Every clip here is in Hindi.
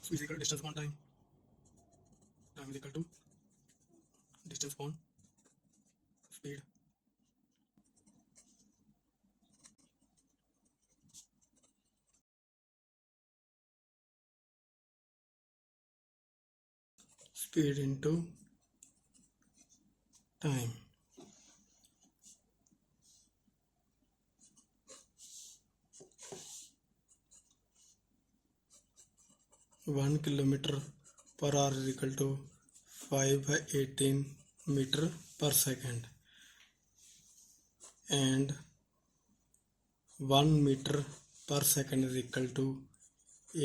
Speed is equal to distance upon time. Time is equal to distance upon speed. Speed into time. One kilometer per hour is equal to 5/18 meter per second, and 1 meter per second is equal to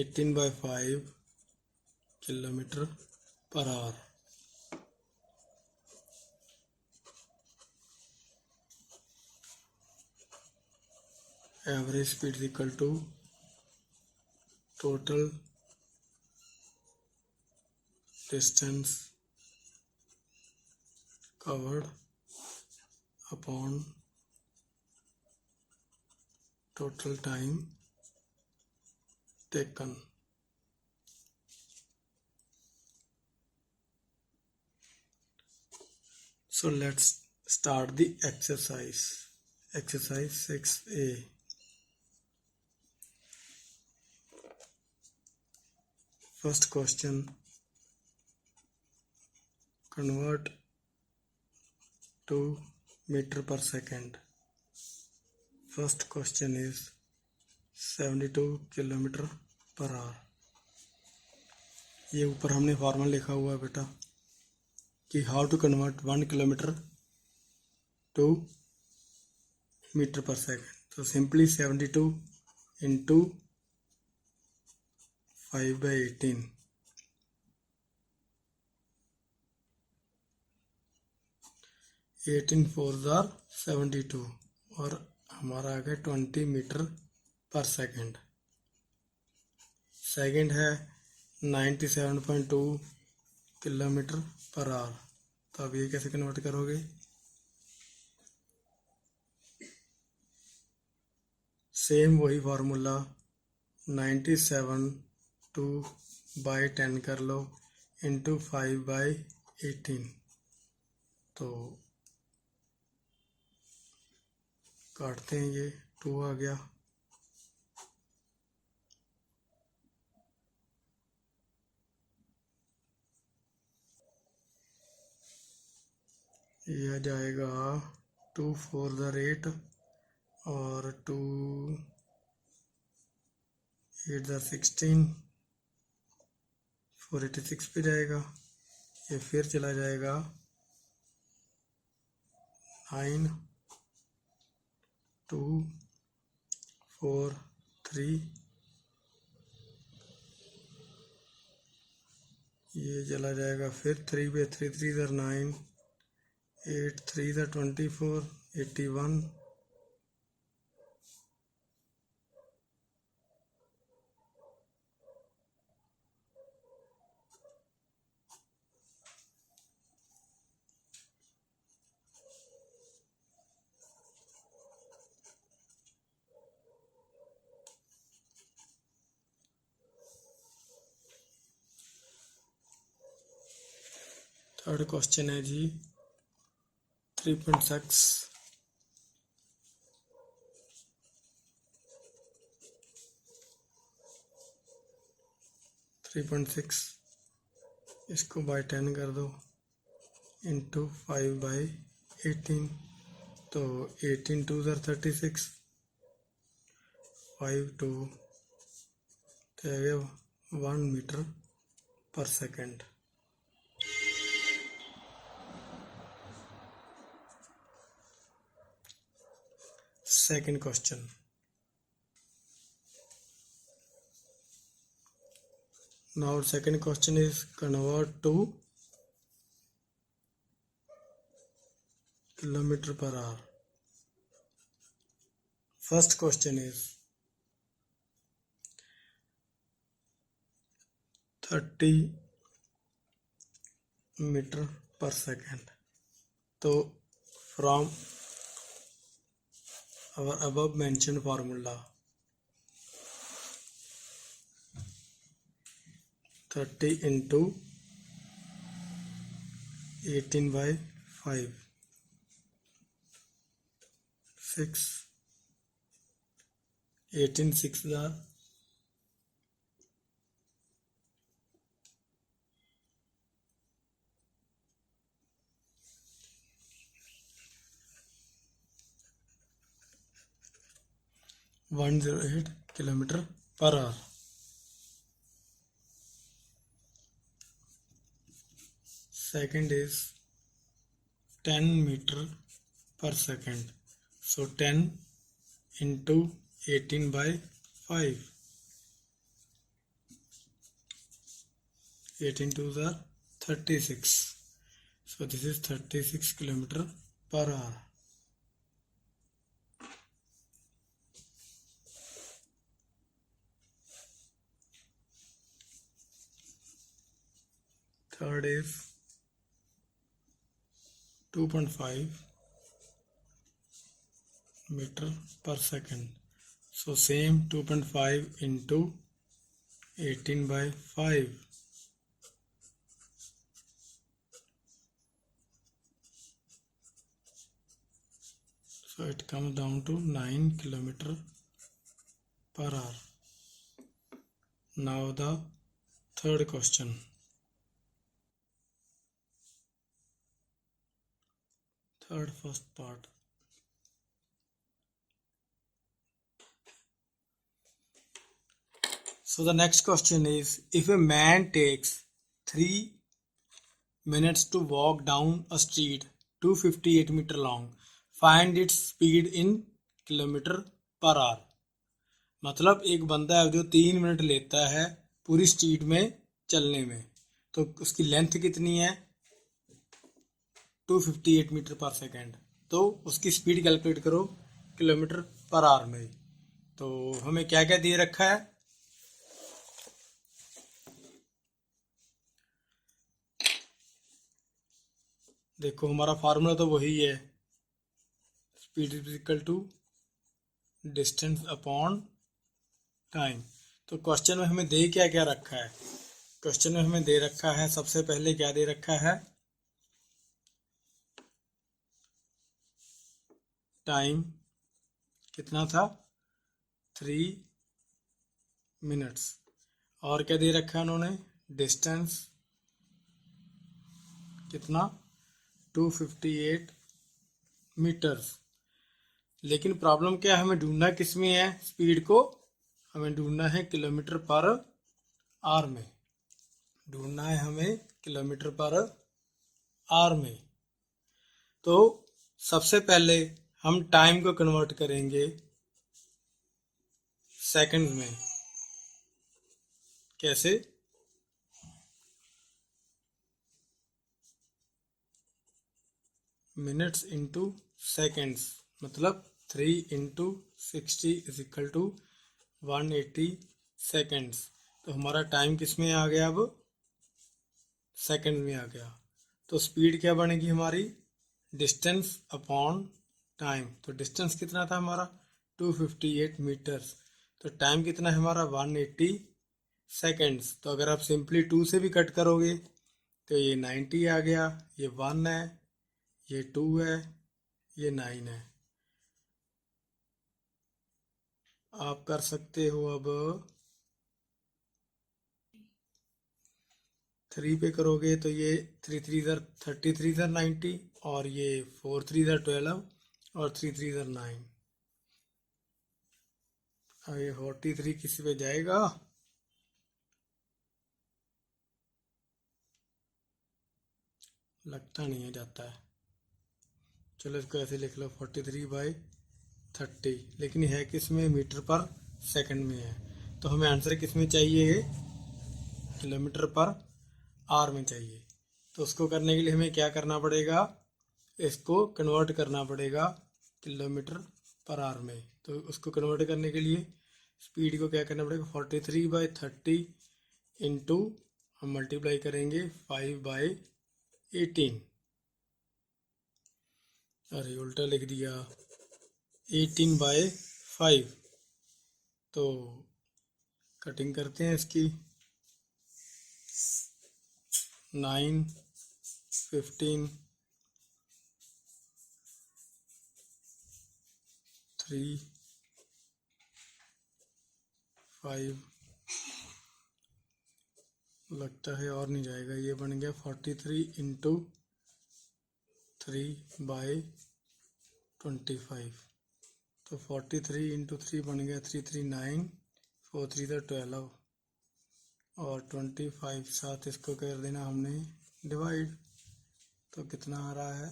18/5 kilometer per hour. Average speed is equal to total distance covered upon total time taken. So let's start the exercise. Exercise 6A. First question, convert to meter per second. First question is 72 kilometre per hour. ये ऊपर हमने फॉर्मूला लिखा हुआ है बेटा कि how to convert 1 kilometre to metre per second. तो सिंपली 72 इंटू 5/18. 18 4s are 72 और हमारा आ गया 20 मीटर पर सेकेंड. सेकेंड है 97.2 किलोमीटर पर आवर. तो अब ये कैसे कन्वर्ट करोगे? सेम वही फार्मूला 97/2/10 कर लो इंटू 5/18. तो काटते हैं, ये 2 आ गया. ये आ जाएगा 2 4 8 और 2 8 16, 486 पे जाएगा. ये फिर चला जाएगा 9 2 4 3. ये चला जाएगा फिर 3 पे. 3 3 9, 8 3 24, 81. थर्ड क्वेश्चन है जी 3.6. इसको बाय 10 कर दो इंटू 5/18. तो 18 2 36, 5 2 1 metre per second. Second question. Now second question is convert to kilometer per hour. First question is 30 meter per second. So from our above mentioned formula, 30 into 18/5 6 18 6 jar 108 kilometre per our. Second is 10 meter per second. So 10 into 18/5. 18 twos are 36. So this is 36 kilometer per hour. Third is 2.5 meter per second. So same 2.5 into 18/5. So it comes down to 9 kilometer per hour. Now the third question. Third first part. So the next question is, if a man takes 3 minutes to walk down a street 258 meter long, find its speed in kilometre per our. मतलब एक बंदा है जो 3 मिनट लेता है पूरी स्ट्रीट में चलने में, तो उसकी लेंथ कितनी है 258 मीटर पर सेकेंड, तो उसकी स्पीड कैलकुलेट करो किलोमीटर पर आवर में। तो हमें क्या क्या दे रखा है, देखो हमारा फार्मूला तो वही है, speed is equal to distance upon time. तो क्वेश्चन में हमें दे क्या क्या रखा है, क्वेश्चन में हमें दे रखा है सबसे पहले क्या दे रखा है, टाइम कितना था 3 मिनट्स, और क्या दे रखा है उन्होंने, डिस्टेंस कितना 258 मीटर्स। लेकिन प्रॉब्लम क्या है, हमें ढूंढना किस में है, स्पीड को हमें ढूंढना है किलोमीटर पर आवर में, ढूंढना है हमें किलोमीटर पर आवर में। तो सबसे पहले हम टाइम को कन्वर्ट करेंगे सेकंड में। कैसे, मिनट्स इंटू सेकेंड्स, मतलब 3 into 60 is equal to 180 seconds. तो हमारा टाइम किस में आ गया, अब सेकंड में आ गया। तो स्पीड क्या बनेगी हमारी, डिस्टेंस अपॉन टाइम। तो डिस्टेंस कितना था हमारा 258 मीटर्स, तो टाइम कितना है हमारा 180 सेकेंड्स। तो अगर आप सिंपली 2 से भी कट करोगे तो ये 90 आ गया, ये 1 है, ये 2 है, ये 9 है। आप कर सकते हो अब 3 पे करोगे तो ये 3 3 इधर 33 इधर 90, और ये 4 3 इधर 12 और 3 3 इधर 9। अब ये 43 किसी पे जाएगा, लगता नहीं है जाता है। चलो इसको ऐसे लिख लो 43/30, लेकिन है किस में, मीटर पर सेकंड में है। तो हमें आंसर किस में चाहिए, किलोमीटर पर आवर में चाहिए। तो उसको करने के लिए हमें क्या करना पड़ेगा, इसको कन्वर्ट करना पड़ेगा किलोमीटर पर आवर में। तो उसको कन्वर्ट करने के लिए स्पीड को क्या करना पड़ेगा, 43/30 इंटू हम मल्टीप्लाई करेंगे 5/18, अरे उल्टा लिख दिया, 18/5। तो कटिंग करते हैं इसकी, 9, 15, 3, 5, लगता है और नहीं जाएगा, ये बन गया 43 इंटू 3/25। तो 43 इंटू 3 बन गया 339, 4 3 12, और 25 साथ इसको कर देना हमने डिवाइड। तो कितना आ रहा है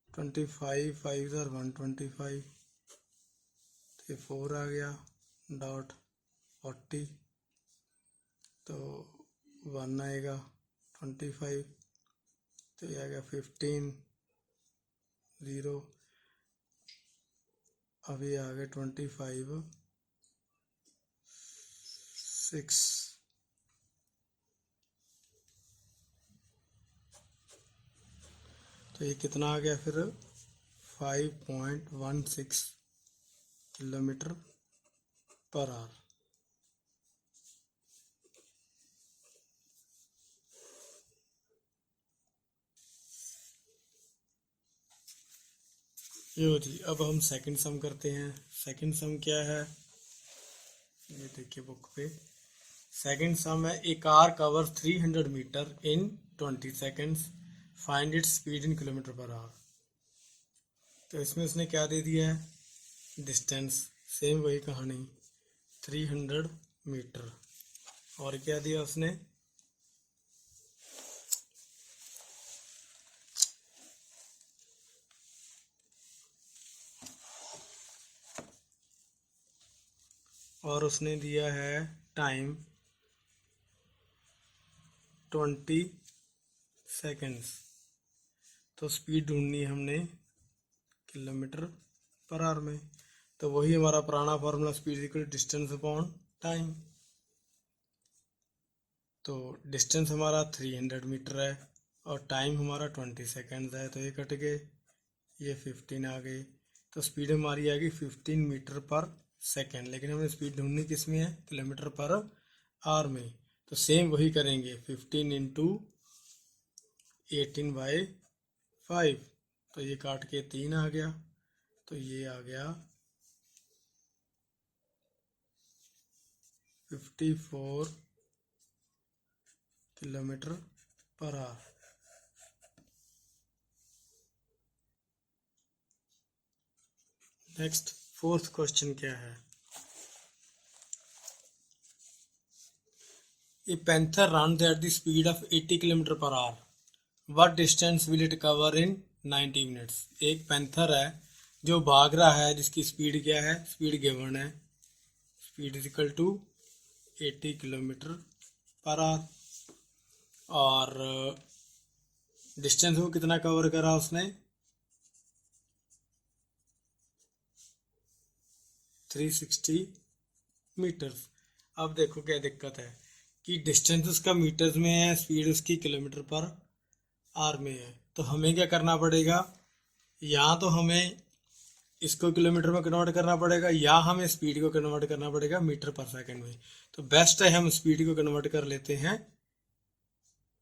25, 5 125, तो 4 आ गया डॉट 40, तो 1 आएगा 25, तो ये आ गया 15 0, अभी आ गए 25 6, तो ये कितना आ गया फिर 5.16 किलोमीटर पर आवर। यो जी, अब हम सेकंड सम करते हैं। सेकंड सम क्या है, ये देखिए बुक पे। सेकंड सम है, a car covers 300 metres in 20 seconds, find its speed in kilometre per hour. तो इसमें उसने क्या दे दिया है, डिस्टेंस, सेम वही कहानी 300 मीटर, और क्या दिया उसने, और उसने दिया है टाइम 20 सेकंड्स। तो स्पीड ढूंढनी है हमने किलोमीटर पर आवर में। तो वही हमारा पुराना formula, speed equal distance upon time. तो डिस्टेंस हमारा 300 मीटर है और टाइम हमारा 20 सेकंड्स है, तो ये कट गए, ये 15 आ गए। तो स्पीड हमारी आ गई 15 मीटर पर सेकंड, लेकिन हमें स्पीड ढूंढनी किस में है, किलोमीटर पर आवर में। तो सेम वही करेंगे, 15 इंटू 18/5, तो ये काट के 3 आ गया, तो ये आ गया 54 kilometre per our. Next fourth question क्या है, a panther run at the speed of 80 kilometre per hour, what distance will it cover in 90 minutes. एक पैंथर है जो भाग रहा है, जिसकी स्पीड क्या है, स्पीड गिवन है, speed is equal to 80 kilometre per hour, और डिस्टेंस को कितना कवर करा उसने, 360 मीटर्स। अब देखो क्या दिक्कत है कि डिस्टेंस उसका मीटर्स में है, स्पीड उसकी किलोमीटर पर आवर में है। तो हमें क्या करना पड़ेगा, या तो हमें इसको किलोमीटर में कन्वर्ट करना पड़ेगा, या हमें स्पीड को कन्वर्ट करना पड़ेगा मीटर पर सेकंड में। तो बेस्ट है हम स्पीड को कन्वर्ट कर लेते हैं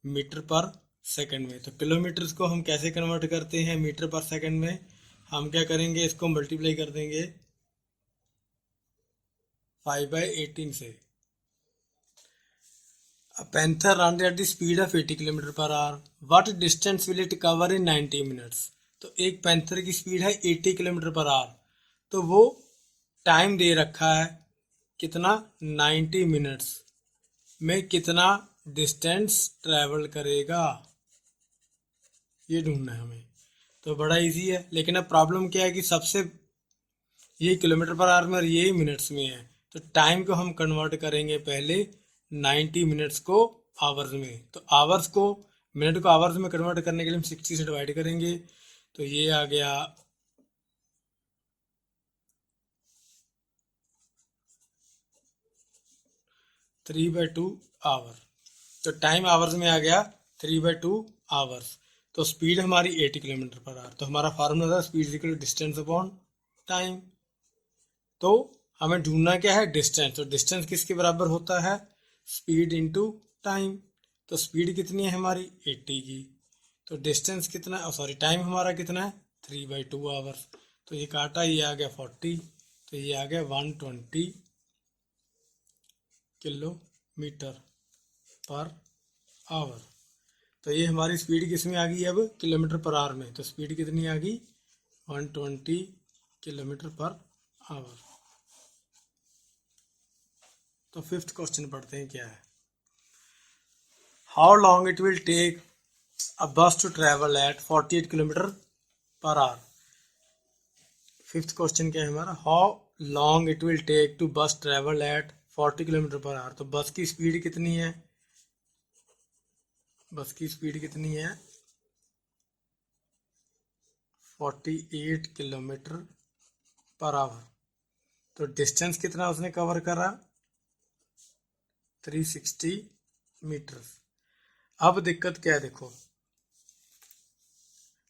मीटर पर सेकंड में। तो किलोमीटर्स को हम कैसे कन्वर्ट करते हैं मीटर पर सेकंड में, हम क्या करेंगे, इसको मल्टीप्लाई कर देंगे 5/18 से। A panther runs at the speed of 80 kilometre per our, what distance will it cover in 90 minutes। तो एक पैंथर की स्पीड है 80 किलोमीटर पर आवर, तो वो टाइम दे रखा है कितना, 90 मिनट्स में कितना डिस्टेंस ट्रैवल करेगा, ये ढूंढना है हमें। तो बड़ा इजी है, लेकिन अब प्रॉब्लम क्या है कि सबसे ये किलोमीटर पर आवर में और ये मिनट्स में है। तो टाइम को हम कन्वर्ट करेंगे पहले 90 मिनट्स को आवर्स में। तो आवर्स को, मिनट को आवर्स में कन्वर्ट करने के लिए हम 60 से डिवाइड करेंगे, तो ये आ गया 3/2 आवर। तो टाइम आवर्स में आ गया 3/2 आवर्स। तो स्पीड हमारी 80 किलोमीटर पर आवर। तो हमारा फार्मूला था speed equal distance upon time. तो हमें ढूंढना क्या है, डिस्टेंस। तो डिस्टेंस किसके बराबर होता है, स्पीड इंटू टाइम। तो स्पीड कितनी है हमारी 80 की, तो डिस्टेंस कितना, सॉरी टाइम हमारा कितना है 3/2 आवर्स। तो ये काटा, ये आ गया 40, तो ये आ गया 120 किलोमीटर पर आवर। तो ये हमारी स्पीड किस में आ गई अब, किलोमीटर पर आवर में। तो स्पीड कितनी आ गई 120 किलोमीटर पर आवर। तो फिफ्थ क्वेश्चन पढ़ते हैं क्या है। How long it will take a bus to travel at 48 kilometre per hour. Fifth question क्या है हमारा, how long it will take to bus travel at 40 kilometre per hour. तो बस की स्पीड कितनी है, बस की स्पीड कितनी है 48 किलोमीटर पर आवर। तो डिस्टेंस कितना उसने कवर करा 360 मीटर। अब दिक्कत क्या है, देखो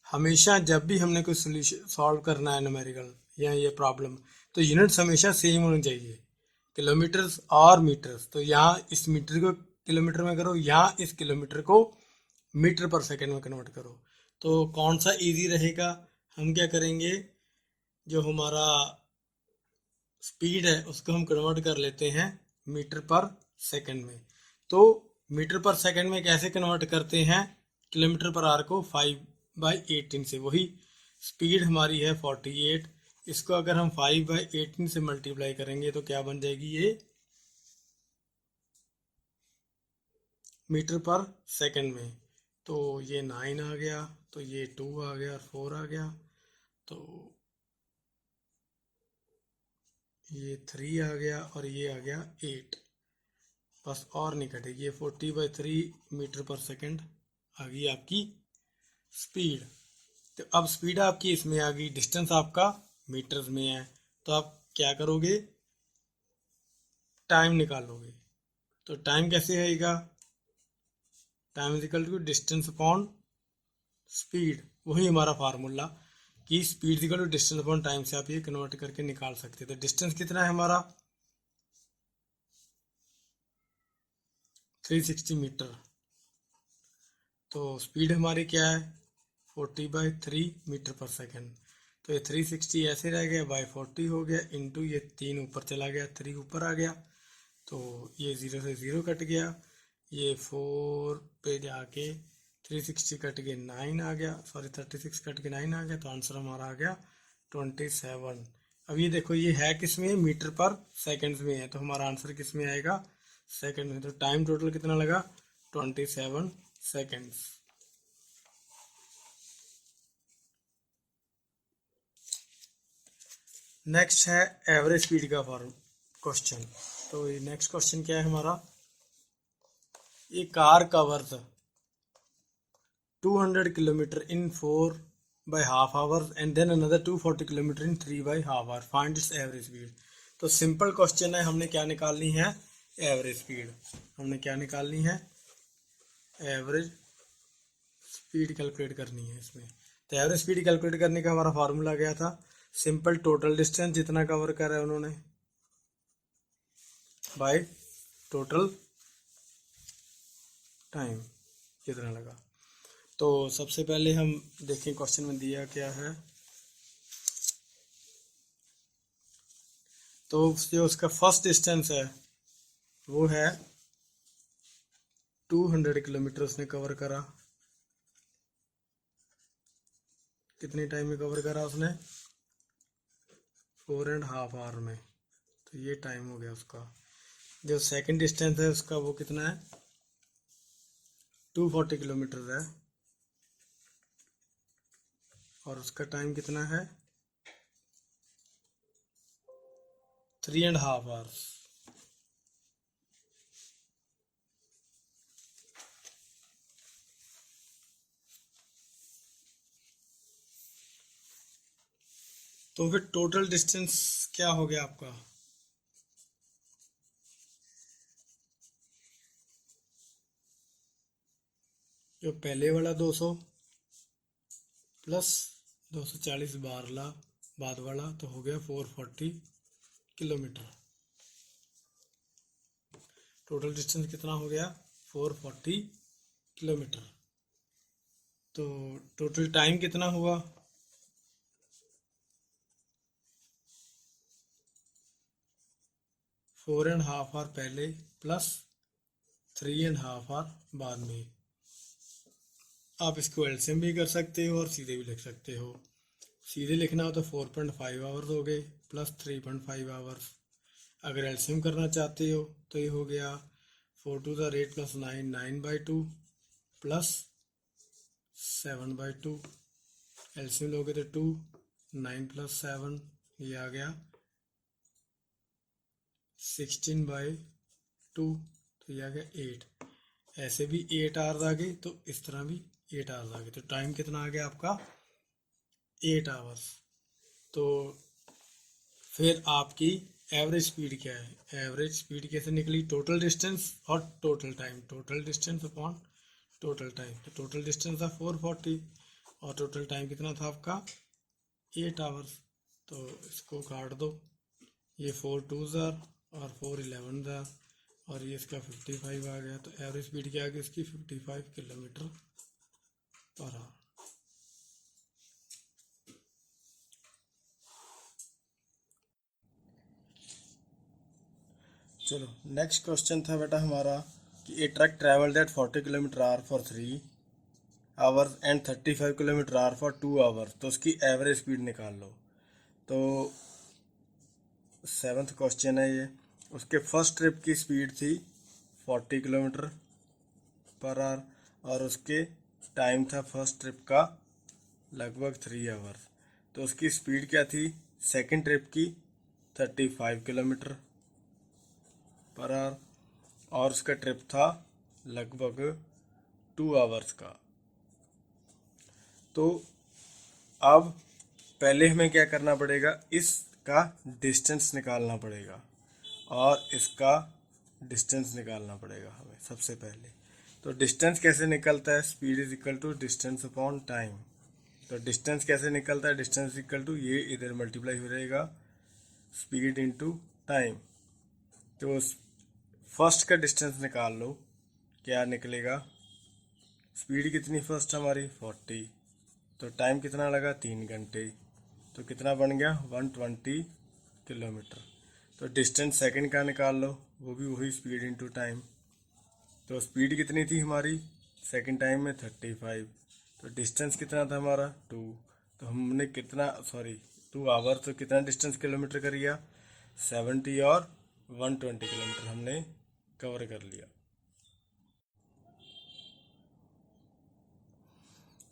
हमेशा जब भी हमने कोई सोल्यूशन सॉल्व करना है न्यूमेरिकल या ये प्रॉब्लम, तो यूनिट्स हमेशा सेम होनी चाहिए, किलोमीटर्स और मीटर्स। तो यहाँ इस मीटर को किलोमीटर में करो, यहाँ इस किलोमीटर को मीटर पर सेकंड में कन्वर्ट करो। तो कौन सा इजी रहेगा, हम क्या करेंगे, जो हमारा स्पीड है उसको हम कन्वर्ट कर लेते हैं मीटर पर सेकंड में। तो मीटर पर सेकंड में कैसे कन्वर्ट करते हैं, किलोमीटर पर आवर को 5/18 से, वही स्पीड हमारी है 48, इसको अगर हम 5/18 से मल्टीप्लाई करेंगे तो क्या बन जाएगी ये मीटर पर सेकंड में। तो ये 9 आ गया, तो ये 2 आ गया और 4 आ गया, तो ये 3 आ गया और ये आ गया 8। बस और नहीं कटेगी, ये 40/3 मीटर पर सेकंड आ गई आपकी स्पीड। तो अब स्पीड आपकी इसमें आ गई, डिस्टेंस आपका मीटर्स में है, तो आप क्या करोगे टाइम निकालोगे। तो टाइम कैसे आएगा, time is equal to distance upon speed, वही हमारा फार्मूला कि speed is equal to distance upon time से आप ये कन्वर्ट करके निकाल सकते हैं। तो डिस्टेंस कितना है हमारा 360 मीटर, तो स्पीड हमारी क्या है 40/3 मीटर पर सेकंड। तो ये 360 ऐसे रह गया, बाय 40 हो गया, इंटू ये 3 ऊपर चला गया, 3 ऊपर आ गया, तो ये 0 से 0 कट गया, ये 4 पे जाके 360 कट के 9 आ गया, सॉरी 36 कट के 9 आ गया, तो आंसर हमारा आ गया 27। अब ये देखो ये है किस में, मीटर पर सेकंड्स में है, तो हमारा आंसर किस में आएगा सेकंड में। तो टाइम टोटल कितना लगा 27 सेकंड्स। नेक्स्ट है एवरेज स्पीड का फॉर्म क्वेश्चन। तो ये नेक्स्ट क्वेश्चन क्या है हमारा, ये car covers 200 kilometre in 4/2 hours and then another 240 kilometre in 3/2 hour, find its average speed. तो सिंपल क्वेश्चन है, हमने क्या निकालनी है एवरेज स्पीड, हमने क्या निकालनी है एवरेज स्पीड कैलकुलेट करनी है इसमें। तो एवरेज स्पीड कैलकुलेट करने का हमारा फार्मूला गया था सिंपल टोटल डिस्टेंस जितना कवर करा है उन्होंने बाय टोटल टाइम कितना लगा। तो सबसे पहले हम देखें क्वेश्चन में दिया क्या है, तो जो उसका फर्स्ट डिस्टेंस है वो है 200 किलोमीटर उसने कवर करा। कितने टाइम में कवर करा उसने 4.5 आवर में, तो ये टाइम हो गया उसका। जो सेकंड डिस्टेंस है उसका वो कितना है 240 किलोमीटर है, और उसका टाइम कितना है 3.5 आवर्स। तो फिर टोटल डिस्टेंस क्या हो गया आपका, जो पहले वाला 200 प्लस 240 बाद वाला, तो हो गया 440 किलोमीटर। टोटल डिस्टेंस कितना हो गया 440 किलोमीटर। तो टोटल टाइम कितना हुआ? 4.5 आवर पहले प्लस 3.5 आवर बाद में। आप इसको एलसीएम भी कर सकते हो और सीधे भी लिख सकते हो। सीधे लिखना हो तो 4.5 आवर्स हो गए प्लस 3.5 आवर्स। अगर एलसीएम करना चाहते हो तो ये हो गया 4 to the 8 plus 9, 9/2 plus 7/2। LCM लोगे तो 2, 9 प्लस 7 ये आ गया 16/2, तो ये आ गया 8। ऐसे भी 8 आवर्स आ गए तो इस तरह भी 8 आवर्स आ गए। तो टाइम कितना आ गया आपका? 8 आवर्स। तो फिर आपकी एवरेज स्पीड क्या है? एवरेज स्पीड कैसे निकली? टोटल डिस्टेंस और total time. Total distance upon total time. तो टोटल डिस्टेंस था 440 और टोटल टाइम कितना था आपका? 8 आवर्स। तो इसको काट दो, ये 4 2 ज़ार और 4 11 ज़ार और ये इसका 55 आ गया। तो एवरेज स्पीड क्या आ गई इसकी? 55 किलोमीटर पर आवर। चलो नेक्स्ट क्वेश्चन था बेटा हमारा कि a truck travelled at 40 kilometre hour for 3 hours and 35 kilometre hour for 2 hours. तो उसकी एवरेज स्पीड निकाल लो। तो 7th क्वेश्चन है ये। उसके फर्स्ट ट्रिप की स्पीड थी 40 किलोमीटर पर आवर और उसके टाइम था फर्स्ट ट्रिप का लगभग 3 आवर्स। तो उसकी स्पीड क्या थी सेकंड ट्रिप की? 35 किलोमीटर पर आवर और उसका ट्रिप था लगभग 2 आवर्स का। तो अब पहले हमें क्या करना पड़ेगा? इसका डिस्टेंस निकालना पड़ेगा और इसका डिस्टेंस निकालना पड़ेगा हमें सबसे पहले। तो डिस्टेंस कैसे निकलता है? Speed is equal to distance upon time. तो डिस्टेंस कैसे निकलता है? डिस्टेंस इक्वल टू ये इधर मल्टीप्लाई हो जाएगा स्पीड इनटू टाइम। तो फर्स्ट का डिस्टेंस निकाल लो, क्या निकलेगा? स्पीड कितनी फर्स्ट हमारी? 40। तो टाइम कितना लगा? 3 घंटे। तो कितना बन गया? 120 किलोमीटर। तो डिस्टेंस सेकंड का निकाल लो, वो भी वही स्पीड इनटू टाइम। तो स्पीड कितनी थी हमारी सेकंड टाइम में? 35। तो डिस्टेंस कितना था हमारा? 2। तो हमने कितना 2 आवर, तो कितना डिस्टेंस किलोमीटर कर लिया? 70 और 120 किलोमीटर हमने कवर कर लिया।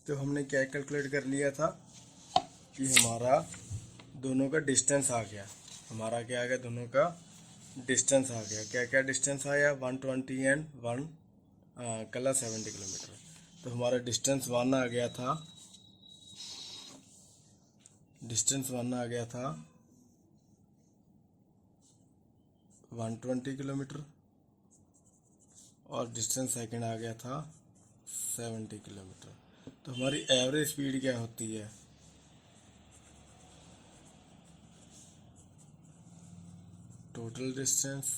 तो हमने क्या कैलकुलेट कर लिया था कि हमारा दोनों का डिस्टेंस आ गया। हमारा क्या आ गया? दोनों का डिस्टेंस आ गया। क्या क्या डिस्टेंस आया? 120 एंड 1 कला 70 किलोमीटर। तो हमारा डिस्टेंस 1 आ गया था, डिस्टेंस 1 आ गया था 120 किलोमीटर और डिस्टेंस सेकंड आ गया था 70 किलोमीटर। तो हमारी एवरेज स्पीड क्या होती है? टोटल डिस्टेंस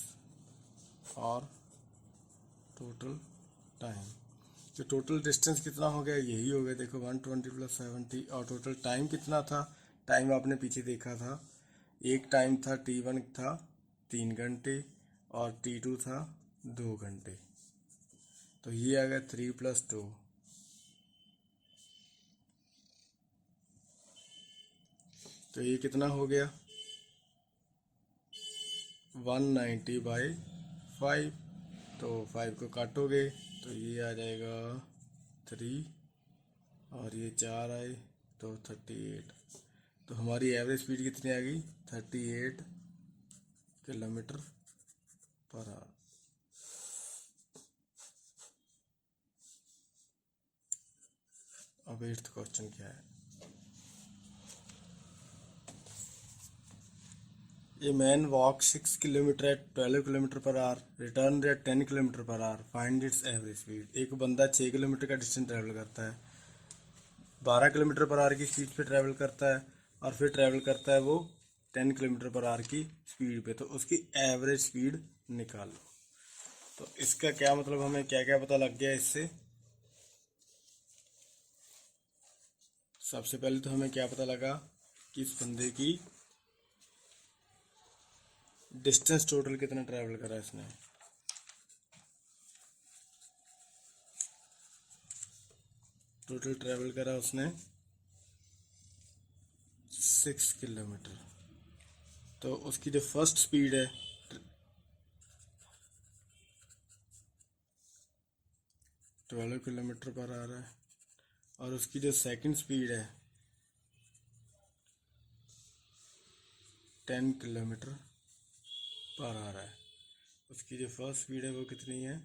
और टोटल टाइम। तो टोटल डिस्टेंस कितना हो गया? यही हो गया, देखो 120 प्लस 70। और टोटल टाइम कितना था? टाइम आपने पीछे देखा था, एक टाइम था T1 था 3 घंटे और T2 था 2 घंटे। तो ये आ गया 3 + 2। तो ये कितना हो गया? 190/5। तो 5 को काटोगे तो ये आ जाएगा 3 और ये 4 आए तो 38। तो हमारी एवरेज स्पीड कितनी आ गई? 38 किलोमीटर पर आवर। अब 8th क्वेश्चन क्या है? A man walks 6 kilometre at 12 kilometre per hour, return at 10 kilometre per hour, find its average speed. एक बंदा 6 किलोमीटर का डिस्टेंस ट्रैवल करता है, 12 किलोमीटर पर आवर की स्पीड पे ट्रैवल करता है और फिर ट्रैवल करता है वो 10 किलोमीटर पर आवर की स्पीड पे। तो उसकी एवरेज स्पीड निकालो। तो इसका क्या मतलब, हमें क्या क्या पता लग गया इससे। सबसे पहले तो हमें क्या पता लगा कि इस बंदे की डिस्टेंस टोटल कितना ट्रैवल करा इसने। टोटल ट्रैवल करा उसने 6 किलोमीटर। तो उसकी जो फर्स्ट स्पीड है 12 किलोमीटर पर आ रहा है, और उसकी जो सेकंड स्पीड है 10 किलोमीटर पर आ रहा है। उसकी जो फर्स्ट स्पीड है वो कितनी है,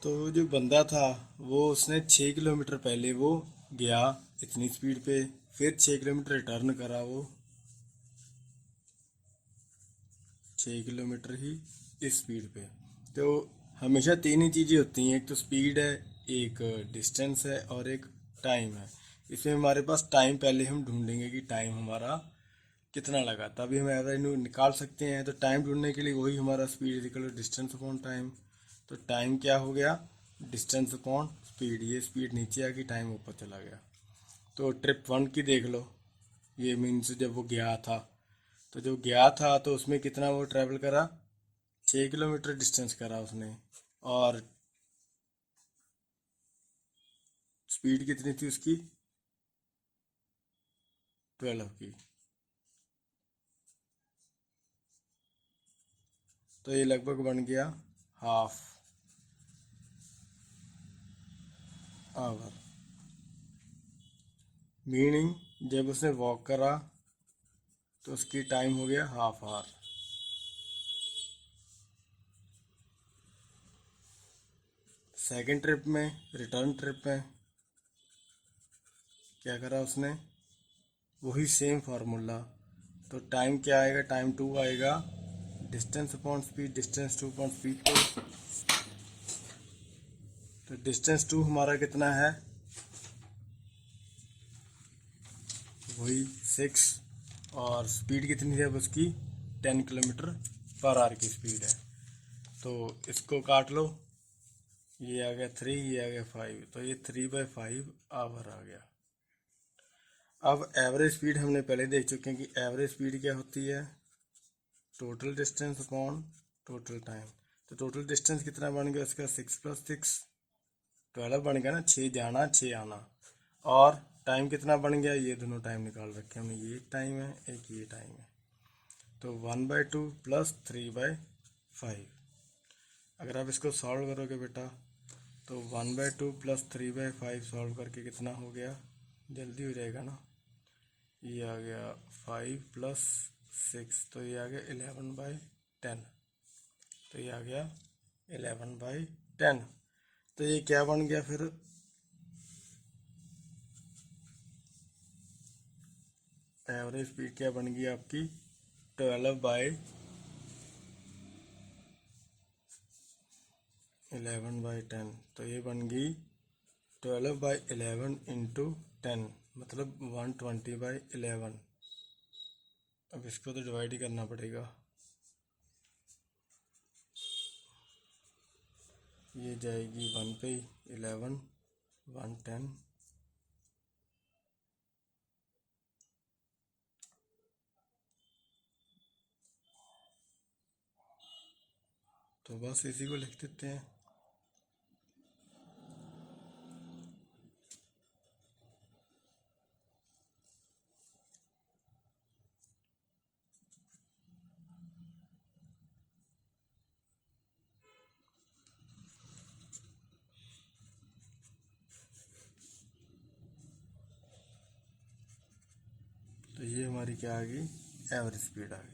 तो जो बंदा था वो उसने 6 किलोमीटर पहले वो गया इतनी स्पीड पे, फिर 6 किलोमीटर रिटर्न करा वो 6 किलोमीटर ही इस स्पीड पे। तो हमेशा तीन ही चीज़ें होती हैं, एक तो स्पीड है, एक डिस्टेंस है, और एक टाइम है। इसमें हमारे पास टाइम पहले हम ढूंढेंगे कि टाइम हमारा कितना लगा, तभी हम एवरेज निकाल सकते हैं। तो टाइम ढूंढने के लिए वही हमारा speed equal to distance upon time. तो टाइम क्या हो गया, डिस्टेंस अपॉन स्पीड। ये स्पीड नीचे आ गई, टाइम ऊपर चला गया। तो ट्रिप 1 की देख लो, ये मीन्स जब वो गया था, तो जो गया था तो उसमें कितना वो ट्रैवल करा, 6 किलोमीटर डिस्टेंस करा उसने, और स्पीड कितनी थी उसकी, 12 की। तो ये लगभग बन गया हाफ आवर। मीनिंग जब उसने वॉक करा तो उसकी टाइम हो गया हाफ आवर। सेकंड ट्रिप में, रिटर्न ट्रिप में क्या करा उसने, वही सेम फार्मूला। तो टाइम क्या आएगा, टाइम 2 आएगा, distance upon speed, distance 2 upon speed. तो डिस्टेंस 2 हमारा कितना है, वही 6, और स्पीड कितनी है अब उसकी, 10 किलोमीटर पर आवर की स्पीड है। तो इसको काट लो, ये आ गया 3, ये आ गया 5, तो ये 3/5 आवर आ गया। अब एवरेज स्पीड हमने पहले देख चुके हैं कि एवरेज स्पीड क्या होती है, total distance upon total time. तो टोटल डिस्टेंस कितना बन गया उसका, 6 + 6 12 बन गया ना, 6 जाना 6 आना। और टाइम कितना बन गया, ये दोनों टाइम निकाल रखे हमने, ये एक टाइम है, एक ये टाइम है। तो 1/2 + 3/5। अगर आप इसको सॉल्व करोगे बेटा, तो 1/2 + 3/5 सॉल्व करके कितना हो गया, जल्दी हो जाएगा ना। ये आ गया 5 + 6, तो ये आ गया 11/10। तो ये आ गया 11/10। तो ये क्या बन गया फिर, एवरेज स्पीड क्या बन गई आपकी, 12/11/10। तो ये बन गई 12/11 × 10, मतलब 120/11। अब इसको तो डिवाइड ही करना पड़ेगा, ये जाएगी 1 पे 11, 110। तो बस इसी को लिख देते हैं। तो ये हमारी क्या आ गई, एवरेज स्पीड आ गई।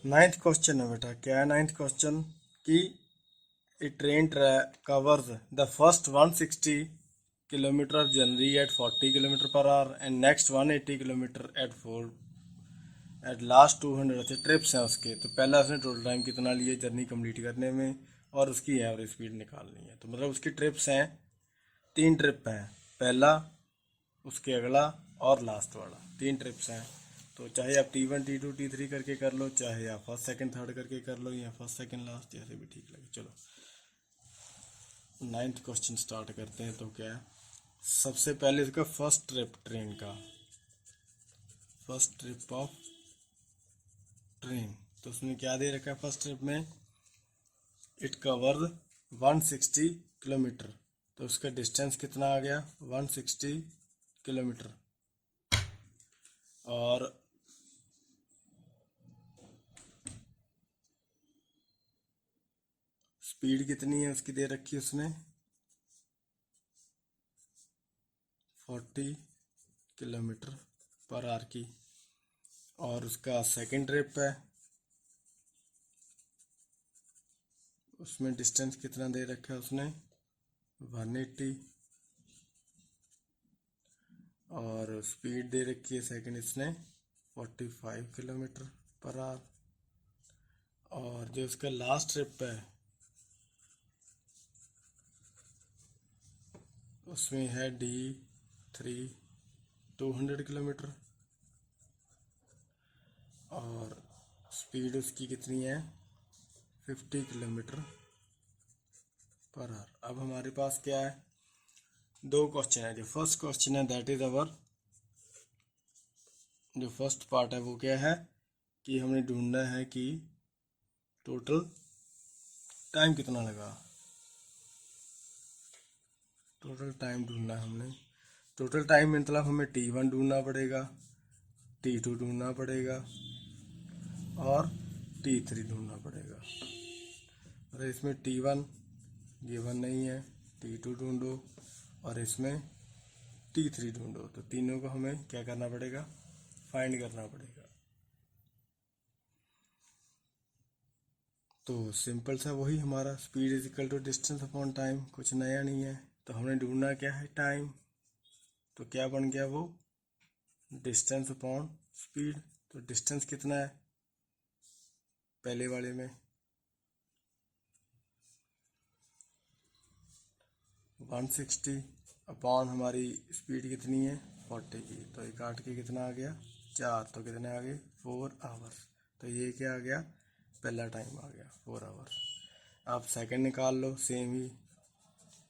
9th क्वेश्चन है बेटा, क्या है 9th क्वेश्चन, कि a train covers the first 160 kilometer of journey at 40 kilometer per hour and next 180 kilometer at 4 at last 200। अच्छे ट्रिप्स हैं उसके, तो पहला उसने टोटल टाइम कितना लिया जर्नी कंप्लीट करने में, और उसकी एवरेज स्पीड निकालनी है। तो मतलब उसकी ट्रिप्स हैं 3 ट्रिप हैं, पहला, उसके अगला और लास्ट वाला, 3 ट्रिप्स हैं। तो चाहे आप T1 T2 T3 करके कर लो, चाहे आप फर्स्ट सेकंड थर्ड करके कर लो, या फर्स्ट सेकंड लास्ट, जैसे भी ठीक लगे। चलो 9th क्वेश्चन स्टार्ट करते हैं। तो क्या है, सबसे पहले इसका फर्स्ट ट्रिप ट्रेन का, फर्स्ट ट्रिप ऑफ ट्रेन। तो उसमें क्या दे रखा है फर्स्ट ट्रिप में, इट कवर 160 किलोमीटर। तो उसका डिस्टेंस कितना आ गया, 160 किलोमीटर। और स्पीड कितनी है उसकी दे रखी है उसने, 40 किलोमीटर पर आवर की। और उसका सेकंड ट्रिप है, उसमें डिस्टेंस कितना दे रखा है उसने, 180। और स्पीड दे रखी है सेकंड इसने 45 किलोमीटर पर आवर। और जो उसका लास्ट ट्रिप है उसमें है D3 200 किलोमीटर। और स्पीड उसकी कितनी है, 50 किलोमीटर पर आवर। अब हमारे पास क्या है, 2 क्वेश्चन है। जो फर्स्ट क्वेश्चन है दैट इज अवर, जो फर्स्ट पार्ट है वो क्या है कि हमने ढूंढना है कि टोटल टाइम कितना लगा। टोटल टाइम ढूंढना है हमने। टोटल टाइम मतलब हमें T1 ढूंढना पड़ेगा, T2 ढूंढना पड़ेगा और T3 ढूंढना पड़ेगा। अरे इसमें T1 गिवन नहीं है, T2 ढूंढो और इसमें T3 ढूंढो। तो तीनों को हमें क्या करना पड़ेगा, फाइंड करना पड़ेगा। तो सिंपल सा वही हमारा speed is equal to distance upon time, कुछ नया नहीं है। तो हमने ढूंढना क्या है, टाइम। तो क्या बन गया वो, डिस्टेंस अपॉन स्पीड। तो डिस्टेंस कितना है पहले वाले में, 160 अपॉन हमारी स्पीड कितनी है 40 की। तो ये काट के कितना आ गया 4, तो कितने आ गए 4 आवर्स। तो ये क्या आ गया, पहला टाइम आ गया 4 आवर्स। आप सेकंड निकाल लो सेम ही,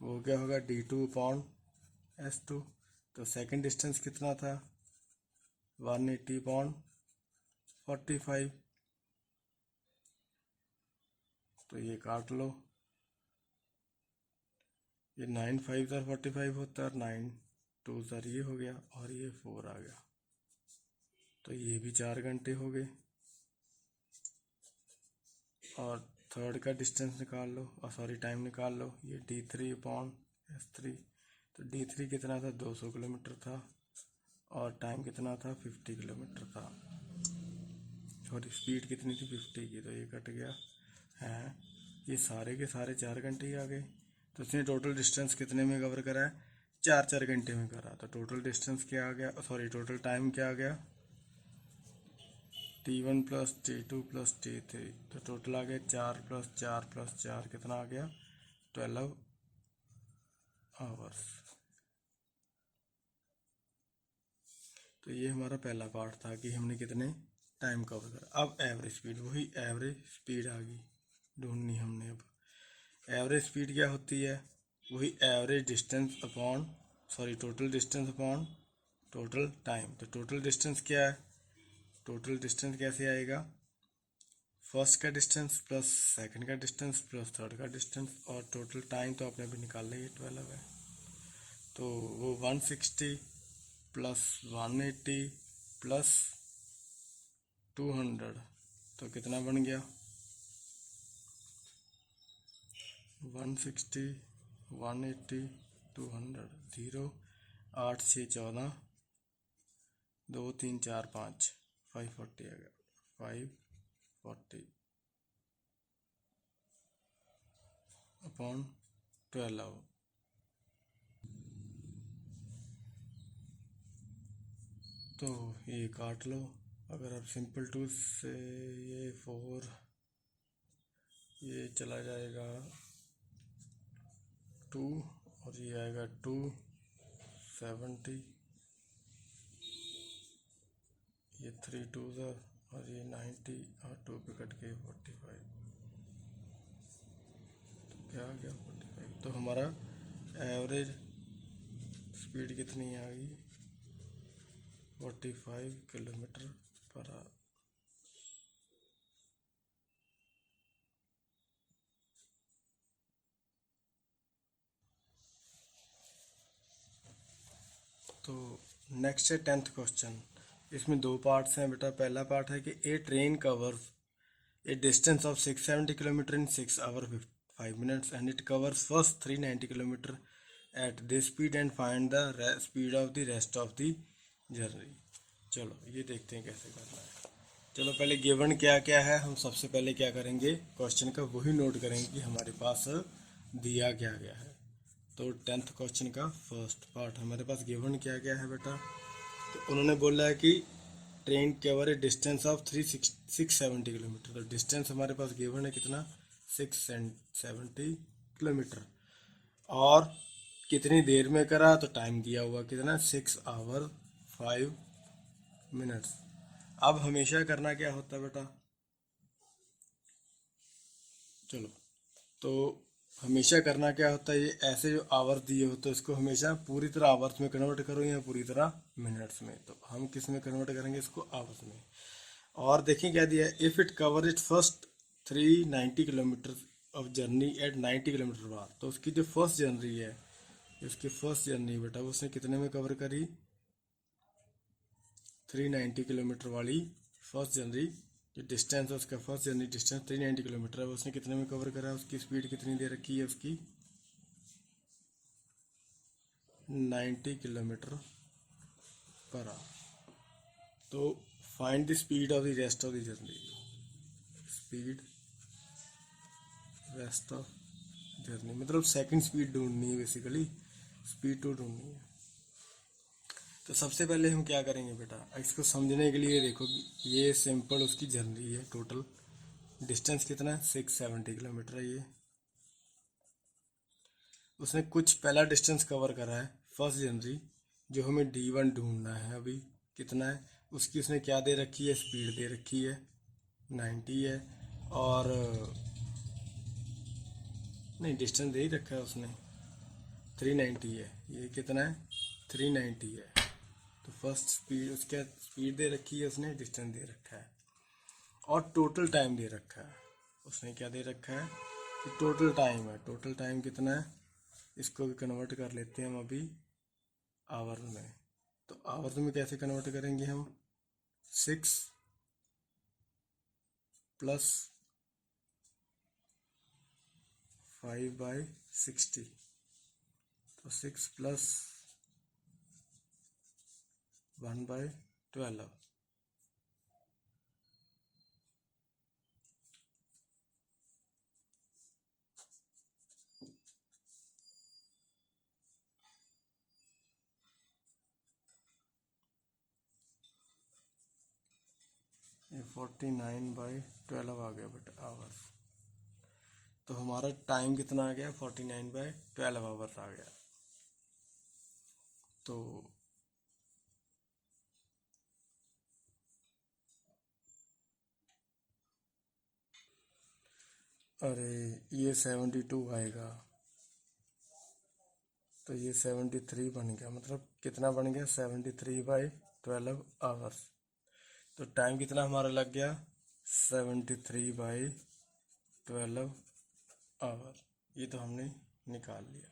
वो क्या होगा D2 अपॉन S2। तो सेकंड डिस्टेंस कितना था 180 अपॉन 45। तो ये काट लो, ये 9 5 सर 45 होता है, 9 2 सर ये हो गया और ये 4 आ गया। तो ये भी 4 घंटे हो गए। और थर्ड का डिस्टेंस निकाल लो, और सॉरी टाइम निकाल लो, ये D3 अपॉन S3। तो D3 कितना था 200 किलोमीटर था और टाइम कितना था 50 किलोमीटर था। और स्पीड कितनी थी 50 की। तो ये कट गया है, ये सारे के सारे 4 घंटे ही आ गए। तो इसने टोटल डिस्टेंस कितने में कवर करा है, 4 घंटे में करा। तो टोटल डिस्टेंस क्या आ गया, सॉरी टोटल टाइम क्या आ गया, T1 plus T2 plus T3। तो टोटल आ गया 4 प्लस 4 प्लस 4 कितना आ गया 12 आवर्स। तो ये हमारा पहला पार्ट था कि हमने कितने टाइम कवर करा। अब एवरेज स्पीड, वही एवरेज स्पीड आ गई ढूंढनी हमने। अब एवरेज स्पीड क्या होती है, वही average distance upon, sorry total distance upon total time. तो टोटल डिस्टेंस क्या है, टोटल डिस्टेंस कैसे आएगा, फर्स्ट का डिस्टेंस प्लस सेकंड का डिस्टेंस प्लस थर्ड का डिस्टेंस, और टोटल टाइम तो आपने अभी निकाल लिया 12 है। तो वो 160 प्लस 180 प्लस 200, तो कितना बन गया 160 180 200, 0 8 6 14 2 3 4 5 540 आ गया, 540 अपॉन 12। तो ये काट लो, अगर आप सिंपल टूल से, ये 4 ये चला जाएगा 2 और ये आएगा 270, ये 3 2 और ये 90 और 2 पे कट के 45, तो क्या आ गया 45। तो हमारा एवरेज स्पीड कितनी आ गई, 45 किलोमीटर पर आवर। तो नेक्स्ट है 10th क्वेश्चन। इसमें दो पार्ट्स हैं बेटा। पहला पार्ट है कि a train covers a distance of 670 kilometre in 6 hour 5 minutes and it covers first 390 kilometre at this speed and find the speed of the rest of the journey. चलो ये देखते हैं कैसे करना है। चलो पहले गिवन क्या क्या है, हम सबसे पहले क्या करेंगे, क्वेश्चन का वही नोट करेंगे कि हमारे पास दिया क्या गया है। तो 10th क्वेश्चन का फर्स्ट पार्ट हमारे पास गिवन क्या क्या है बेटा। तो उन्होंने बोला है कि train cover A distance of 670 kilometre. तो डिस्टेंस हमारे पास गिवन है कितना, 670 किलोमीटर। और कितनी देर में करा, तो टाइम दिया हुआ कितना, 6 आवर 5 मिनट्स। अब हमेशा करना क्या होता है बेटा, चलो तो हमेशा करना क्या होता है, ये ऐसे जो आवर्स दिए होते हैं इसको हमेशा पूरी तरह आवर्स में कन्वर्ट करो या पूरी तरह मिनट्स में। तो हम किस में कन्वर्ट करेंगे इसको, आवर्स में। और देखिए क्या दिया है, if it cover it first 390 kilometre of journey at 90 kilometre बार। तो उसकी जो फर्स्ट जर्नी है, उसकी फर्स्ट जर्नी बेटा उसने कितने में कवर करी, 390 किलोमीटर वाली फर्स्ट जर्नी, जो डिस्टेंस है उसका फर्स्ट जर्नी डिस्टेंस 390 किलोमीटर है, उसने कितने में कवर करा, उसकी स्पीड कितनी दे रखी है उसकी, 90 किलोमीटर पर आवर। तो find the speed of the rest of the journey, speed rest of journey मतलब सेकंड स्पीड ढूंढनी है, बेसिकली स्पीड टू ढूंढनी है। तो सबसे पहले हम क्या करेंगे बेटा, इसको समझने के लिए देखो कि ये सिंपल उसकी जर्नी है। टोटल डिस्टेंस कितना है, 670 किलोमीटर है ये। उसने कुछ पहला डिस्टेंस कवर करा है फर्स्ट जनवरी, जो हमें D1 ढूंढना है अभी कितना है। उसकी उसने क्या दे रखी है, स्पीड दे रखी है 90 है। और नहीं, डिस्टेंस दे ही रखा है उसने, 390 है। ये कितना है, 390 है। तो फर्स्ट स्पीड उसका स्पीड दे रखी है उसने, डिस्टेंस दे रखा है और टोटल टाइम दे रखा है। उसने क्या दे रखा है कि टोटल टाइम है। टोटल टाइम कितना है, इसको भी कन्वर्ट कर लेते हैं हम अभी आवर में। तो आवर्स में कैसे कन्वर्ट करेंगे हम, 6 प्लस 5/60। तो 6 प्लस 1/12। ये 49/12 आ गया बेटा आवर्स। तो हमारा टाइम कितना आ गया, 49/12 आवर्स आ गया। तो अरे ये 72 आएगा, तो ये 73 बन गया। मतलब कितना बन गया, 73/12 आवर्स। तो टाइम कितना हमारा लग गया, 73/12 आवर। ये तो हमने निकाल लिया।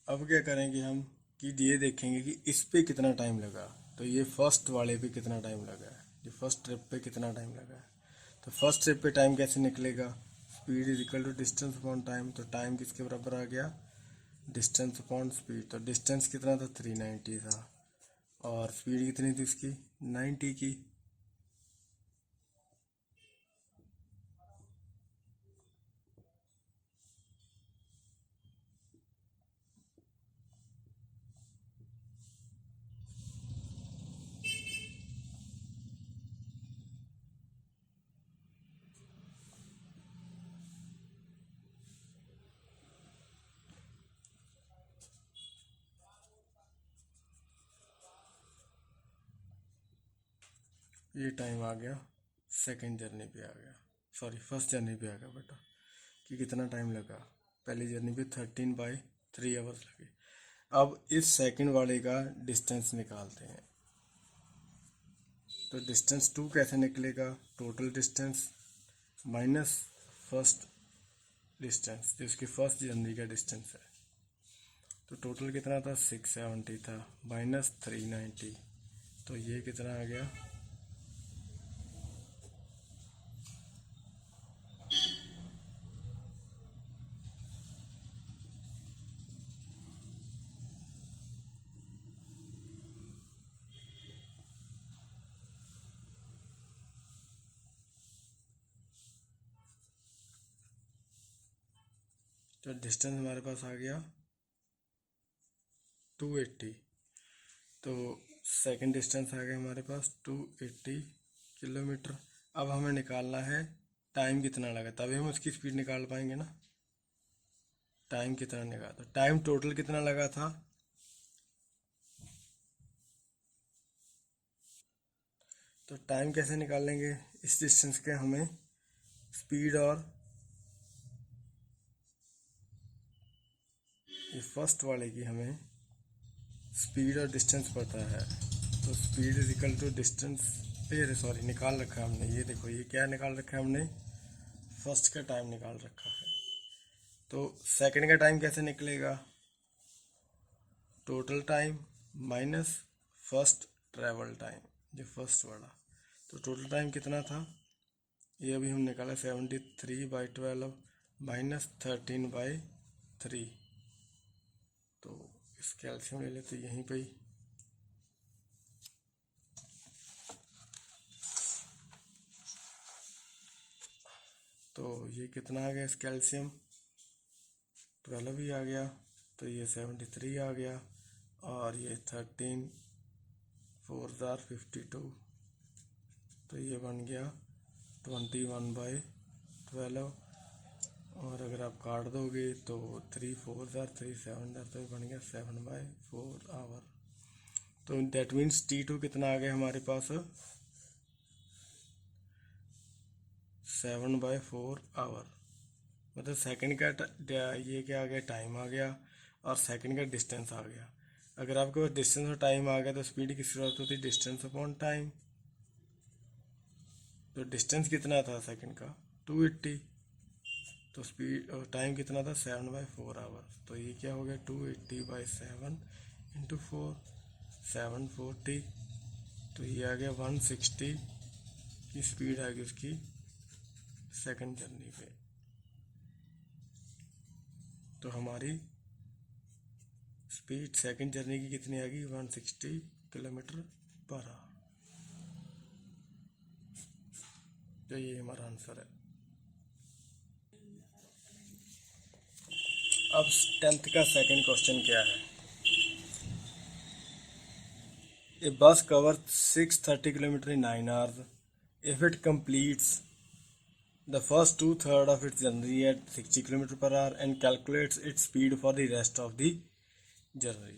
अब क्या करेंगे हम कि ये देखेंगे कि इस पे कितना टाइम लगा। तो ये फर्स्ट वाले पे कितना टाइम लगा है, ये फर्स्ट ट्रिप पे कितना टाइम लगा है। तो फर्स्ट ट्रिप पे टाइम कैसे निकलेगा, speed is equal to distance upon time. तो टाइम किसके बराबर आ गया, डिस्टेंस अपॉन स्पीड। तो डिस्टेंस कितना था, 390 था और स्पीड कितनी थी उसकी, 90 की। ये टाइम आ गया सेकंड जर्नी पे आ गया, सॉरी फर्स्ट जर्नी पे आ गया बेटा, कि कितना टाइम लगा। पहली जर्नी पे 13/3 आवर्स लगे। अब इस सेकंड वाले का डिस्टेंस निकालते हैं। तो डिस्टेंस 2 कैसे निकलेगा? Total distance minus first distance, जो इसकी फर्स्ट जर्नी का डिस्टेंस है। तो टोटल कितना था? 670 था, माइनस 390, तो ये कितना आ गया? तो डिस्टेंस हमारे पास आ गया 280। तो सेकंड डिस्टेंस आ गया हमारे पास 280 किलोमीटर। अब हमें निकालना है टाइम कितना लगा, तभी हम उसकी स्पीड निकाल पाएंगे ना। टाइम कितना लगा, तो टाइम टोटल कितना लगा था? तो टाइम कैसे निकालेंगे इस डिस्टेंस के? हमें स्पीड और ये फर्स्ट वाले की हमें स्पीड और डिस्टेंस पता है। तो speed is equal to distance, ये सॉरी निकाल रखा है हमने, ये देखो ये क्या निकाल रखा है हमने? फर्स्ट का टाइम निकाल रखा है। तो सेकंड का टाइम कैसे निकलेगा? Total time minus first travel time, जो फर्स्ट वाला। तो टोटल टाइम कितना था? ये अभी हम निकाला 73/12 माइनस 13/3। तो इसके एलसीएम ले लेते यहीं पे ही। तो ये कितना आ गया इसका एलसीएम? 12 ही आ गया। तो ये 73 आ गया, और ये 13 4 जार 52, तो ये बन गया 21/12। और अगर आप काट दोगे तो 3 4 जार 3 7 जार, तो ये बन गया 7/4 आवर। तो डेट मीन्स T2 कितना आ गया हमारे पास? 7/4 आवर। मतलब सेकंड का ये क्या आ गया? टाइम आ गया, और सेकंड का डिस्टेंस आ गया। अगर आपके पास डिस्टेंस और टाइम आ गया तो स्पीड किसकी जरूरत होती है? Distance upon time. तो डिस्टेंस कितना था सेकंड का? 280। तो स्पीड और टाइम कितना था? 7/4 आवर। तो ये क्या हो गया? 280/7 इंटू 4, 740। तो ये आ गया 160 की स्पीड आ गई उसकी सेकंड जर्नी पे। तो हमारी स्पीड सेकंड जर्नी की कितनी आ गई? 160 किलोमीटर पर आवर। तो ये हमारा आंसर है। अब 10th का सेकंड क्वेश्चन क्या है? A bus covers 630 kilometers in 9 hours. If it completes the first two-thirds of its journey at 60 kilometers per hour and calculates its speed for the rest of the journey.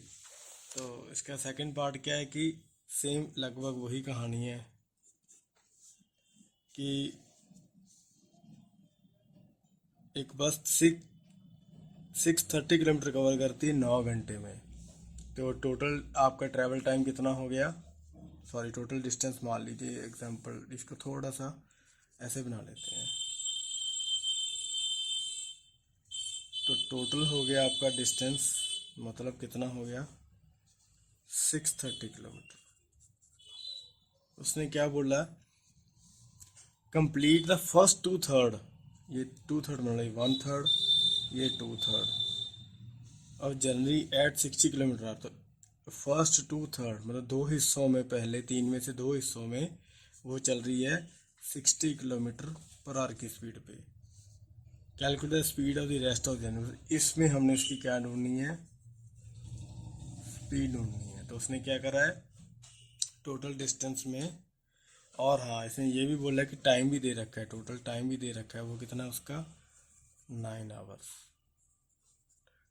तो इसका सेकंड पार्ट क्या है कि सेम लगभग वही कहानी है कि एक बस 630 किलोमीटर कवर करती है 9 घंटे में। तो टोटल आपका ट्रैवल टाइम कितना हो गया? सॉरी टोटल डिस्टेंस मान लीजिए एग्जांपल, इसको थोड़ा सा ऐसे बना लेते हैं। तो टोटल हो गया आपका डिस्टेंस, मतलब कितना हो गया? 630 किलोमीटर। उसने क्या बोला? Complete the first 2/3। ये 2/3 मतलब 1/3, ये 2/3। और जनरली एट 60 किलोमीटर। तो फर्स्ट 2/3 मतलब दो हिस्सों में, पहले 3 में से 2 हिस्सों में वो चल रही है 60 किलोमीटर पर आवर की स्पीड पे। Calculate the speed of the rest of journey. इसमें हमने उसकी क्या ढूंढनी है? स्पीड ढूंढनी है। तो उसने क्या करा है? टोटल डिस्टेंस में, और हाँ इसने ये भी बोला कि टाइम भी दे रखा है, टोटल टाइम भी दे रखा है। वो कितना है उसका? 9 आवर्स।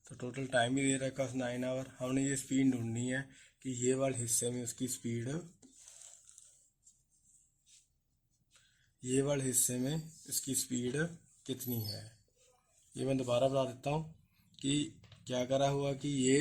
तो टोटल टाइम भी दे रखा है 9 आवर। हमने ये स्पीड ढूंढनी है कि ये वाले हिस्से में उसकी स्पीड, ये वाले हिस्से में इसकी स्पीड कितनी है। ये मैं दोबारा बता देता हूँ कि क्या करा हुआ कि ये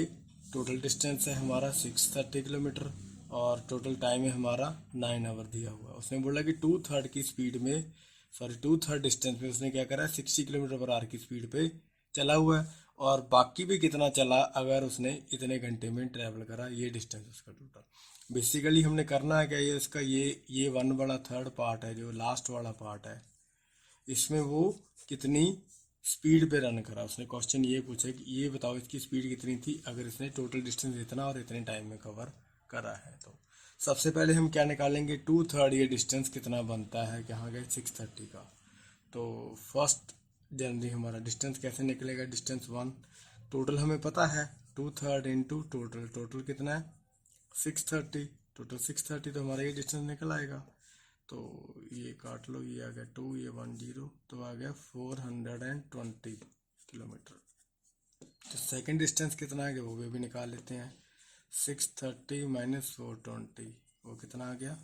टोटल डिस्टेंस है हमारा 630 किलोमीटर और टोटल टाइम है हमारा 9 आवर दिया हुआ। उसने बोला कि 2/3 की स्पीड में, सॉरी 2/3 डिस्टेंस में उसने क्या करा है 60 किलोमीटर पर आवर की स्पीड पे चला हुआ है, और बाकी भी कितना चला अगर उसने इतने घंटे में ट्रैवल करा, ये डिस्टेंस उसका टोटल। बेसिकली हमने करना है क्या, ये इसका ये 1 वाला 3rd पार्ट है, जो लास्ट वाला पार्ट है, इसमें वो कितनी स्पीड पे रन करा। उसने क्वेश्चन ये पूछा कि ये बताओ इसकी स्पीड कितनी थी अगर इसने टोटल डिस्टेंस इतना और इतने टाइम में कवर करा है। तो सबसे पहले हम क्या निकालेंगे, 2/3 ये डिस्टेंस कितना बनता है, कहाँ गए 630 का। तो फर्स्ट जनरली हमारा डिस्टेंस कैसे निकलेगा, डिस्टेंस 1 टोटल हमें पता है 2/3 इंटू टोटल, टोटल कितना है 630, टोटल 630 तो हमारा ये डिस्टेंस निकल आएगा। तो ये काट लो, ये आ गया 2, ये 10, तो आ गया 420 किलोमीटर। तो सेकंड डिस्टेंस कितना आ गया वो भी निकाल लेते हैं, 630 माइनस 420 वो कितना आ गया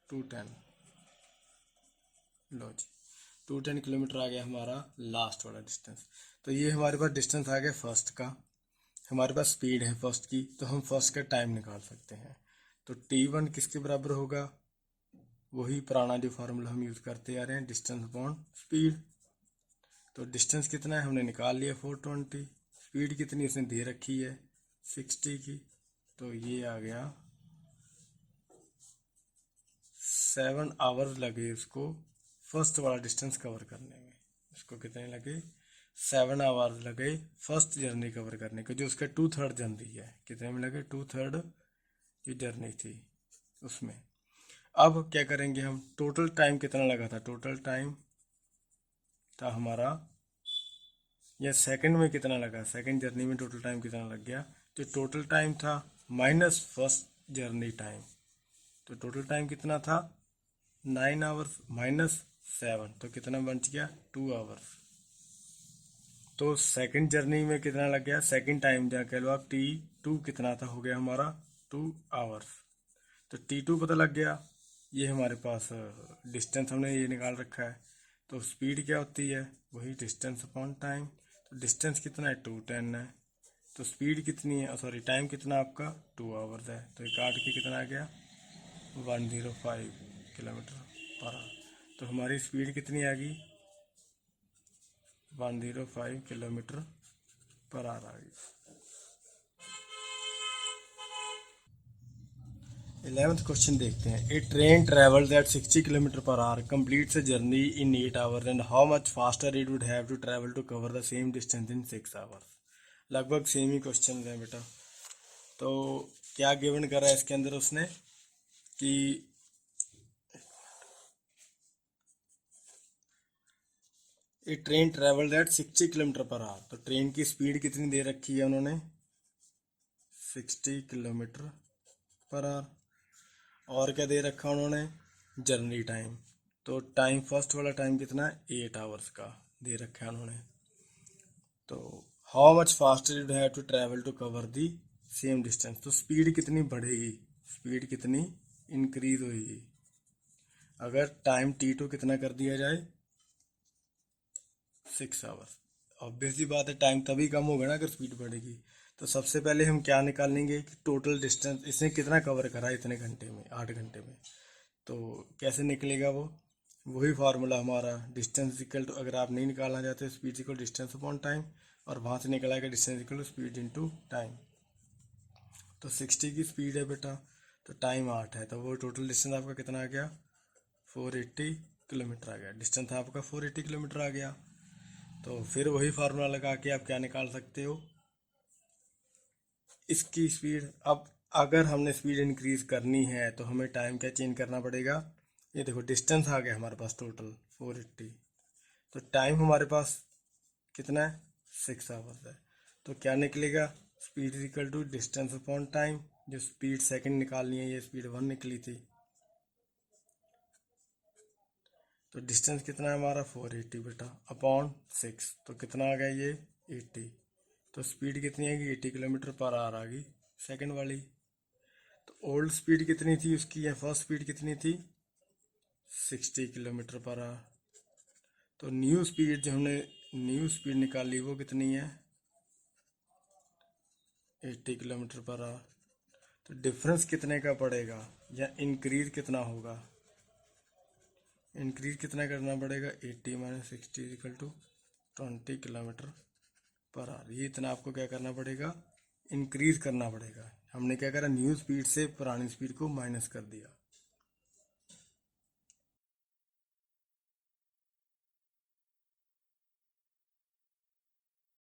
210। लो जी 210 किलोमीटर आ गया हमारा लास्ट वाला डिस्टेंस। तो ये हमारे पास डिस्टेंस आ गया फर्स्ट का, हमारे पास स्पीड है फर्स्ट की, तो हम फर्स्ट का टाइम निकाल सकते हैं। तो T1 किसके बराबर होगा, वही पुराना जो फार्मूला हम यूज़ करते आ रहे हैं, डिस्टेंस अपॉन स्पीड। तो डिस्टेंस कितना है हमने निकाल लिया 420, स्पीड कितनी उसने दे रखी है 60 की, तो ये आ गया 7 आवर्स लगे उसको फर्स्ट वाला डिस्टेंस कवर करने में। उसको कितने लगे 7 आवर्स लगे फर्स्ट जर्नी कवर करने के, जो उसका 2/3 जर्नी है, कितने में लगे 2/3 की जर्नी थी उसमें। अब क्या करेंगे हम, टोटल टाइम कितना लगा था, टोटल टाइम था हमारा, या सेकंड में कितना लगा, सेकंड जर्नी में टोटल टाइम कितना लग गया, तो टोटल टाइम था माइनस फर्स्ट जर्नी टाइम, तो टोटल टाइम कितना था 9 आवर्स माइनस 7, तो कितना बच गया 2 आवर्स। तो सेकंड जर्नी में कितना लग गया, सेकंड टाइम जहाँ कह लो आप T2 कितना था, हो गया हमारा 2 आवर्स। तो T2 पता लग गया, ये हमारे पास डिस्टेंस हमने ये निकाल रखा है। तो स्पीड क्या होती है, वही डिस्टेंस अपॉन टाइम। तो डिस्टेंस कितना है 210 है, तो स्पीड कितनी है, सॉरी टाइम कितना आपका 2 आवर्स है, तो ये काट के कितना आ गया 105 किलोमीटर पर आवर। तो हमारी स्पीड कितनी आ गई 105 किलोमीटर पर आवर आ गई। 11th क्वेश्चन देखते हैं, a train travels at 60 kilometre per hour completes a journey in 8 hours and how much faster it would have to travel to cover the same distance in 6 hours. लगभग सेम ही क्वेश्चन है बेटा। तो क्या गिवन करा है इसके अंदर उसने कि a train travelled at 60 kilometre per hour, तो ट्रेन की स्पीड कितनी दे रखी है उन्होंने 60 किलोमीटर पर आवर, और क्या दे रखा उन्होंने जर्नी टाइम, तो टाइम फर्स्ट वाला टाइम कितना है 8 आवर्स का दे रखा है उन्होंने। तो how much faster you have to travel to cover the same distance, तो स्पीड कितनी बढ़ेगी, स्पीड कितनी इंक्रीज होगी अगर टाइम T2 कितना कर दिया जाए 6 आवर्स। ऑब्वियस सी बात है टाइम तभी कम होगा ना अगर स्पीड बढ़ेगी। तो सबसे पहले हम क्या निकालेंगे कि टोटल डिस्टेंस इसने कितना कवर करा इतने घंटे में, 8 घंटे में। तो कैसे निकलेगा वो, वही फार्मूला हमारा डिस्टेंस इक्वल टू, अगर आप नहीं निकालना चाहते speed equal distance upon time, और वहाँ से निकल आएगा distance equal to speed into time. तो 60 की स्पीड है बेटा, तो टाइम 8 है, तो वो टोटल डिस्टेंस आपका कितना आ गया 480 किलोमीटर आ गया, डिस्टेंस था आपका 480 किलोमीटर आ गया। तो फिर वही फार्मूला लगा के आप क्या निकाल सकते हो इसकी स्पीड। अब अगर हमने स्पीड इंक्रीज करनी है तो हमें टाइम क्या चेंज करना पड़ेगा, ये देखो डिस्टेंस आ गया हमारे पास टोटल 480, तो टाइम हमारे पास कितना है 6 आवर्स है। तो क्या निकलेगा speed is equal to distance upon time, जो स्पीड सेकंड निकालनी है ये स्पीड 1 निकली थी, तो डिस्टेंस कितना है हमारा 480 बेटा अपॉन 6, तो कितना आ गया ये 80, तो स्पीड कितनी आएगी 80 किलोमीटर पर आवर आ गई सेकंड वाली। ओल्ड स्पीड कितनी थी उसकी, या फर्स्ट स्पीड कितनी थी, 60 किलोमीटर पर आवर। तो न्यू स्पीड जो हमने न्यू स्पीड निकाली वो कितनी है, 80 किलोमीटर पर आवर। तो डिफरेंस कितने का पड़ेगा, या इंक्रीज कितना होगा, इंक्रीज कितना करना पड़ेगा, 80 minus 60 equal to 20 kilometre per hour. ये इतना आपको क्या करना पड़ेगा, इंक्रीज करना पड़ेगा। हमने क्या करा, न्यू स्पीड से पुरानी स्पीड को माइनस कर दिया।